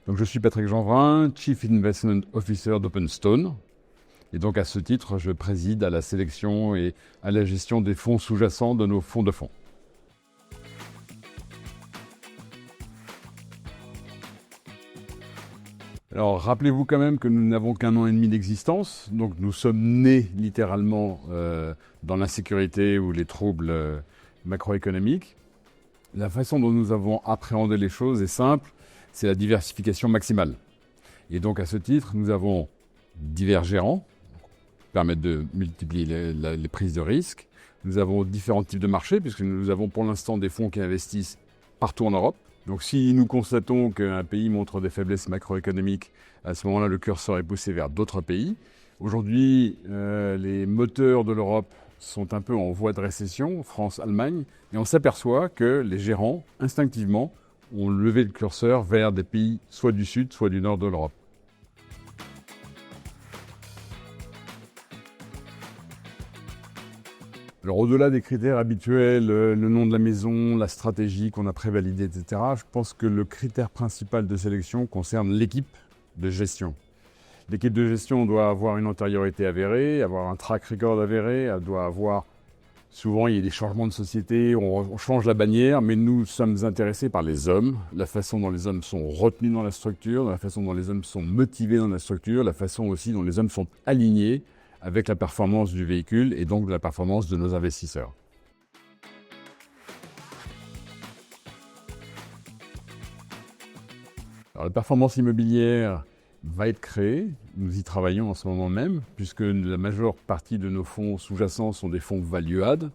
Donc je suis Patrick Jeanvrin, Chief Investment Officer d'Openstone. Et donc à ce titre, je préside à la sélection et à la gestion des fonds sous-jacents de nos fonds de fonds. Alors rappelez-vous quand même que nous n'avons qu'un an et demi d'existence, donc nous sommes nés littéralement dans l'insécurité ou les troubles macroéconomiques. La façon dont nous avons appréhendé les choses est simple, c'est la diversification maximale. Et donc à ce titre, nous avons divers gérants, qui permettent de multiplier les prises de risque. Nous avons différents types de marchés, puisque nous avons pour l'instant des fonds qui investissent partout en Europe. Donc si nous constatons qu'un pays montre des faiblesses macroéconomiques, à ce moment-là, le curseur est poussé vers d'autres pays. Aujourd'hui, les moteurs de l'Europe sont un peu en voie de récession, France, Allemagne, et on s'aperçoit que les gérants, instinctivement, ont levé le curseur vers des pays soit du sud, soit du nord de l'Europe. Alors au-delà des critères habituels, le nom de la maison, la stratégie qu'on a prévalidée, etc., je pense que le critère principal de sélection concerne l'équipe de gestion. L'équipe de gestion doit avoir une antériorité avérée, avoir un track record avéré, elle doit avoir... Souvent, il y a des changements de société, on change la bannière, mais nous sommes intéressés par les hommes, la façon dont les hommes sont retenus dans la structure, la façon dont les hommes sont motivés dans la structure, la façon aussi dont les hommes sont alignés avec la performance du véhicule et donc de la performance de nos investisseurs. Alors, la performance immobilière va être créée, nous y travaillons en ce moment même, puisque la majeure partie de nos fonds sous-jacents sont des fonds value-add,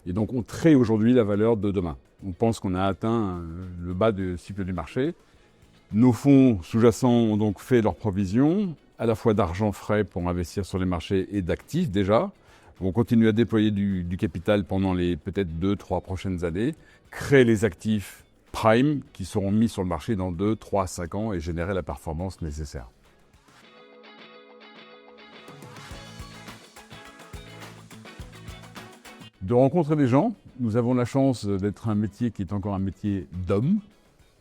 et donc on crée aujourd'hui la valeur de demain. On pense qu'on a atteint le bas du cycle du marché. Nos fonds sous-jacents ont donc fait leurs provisions, à la fois d'argent frais pour investir sur les marchés et d'actifs déjà. On continue à déployer du capital pendant les peut-être 2-3 prochaines années, créer les actifs prime qui seront mis sur le marché dans 2, 3, 5 ans et générer la performance nécessaire. De rencontrer des gens, nous avons la chance d'être un métier qui est encore un métier d'homme.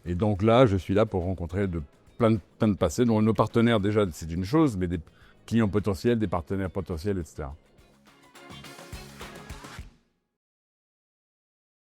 Et donc là, je suis là pour rencontrer plein de passés. Donc nos partenaires déjà, c'est une chose, mais des clients potentiels, des partenaires potentiels, etc.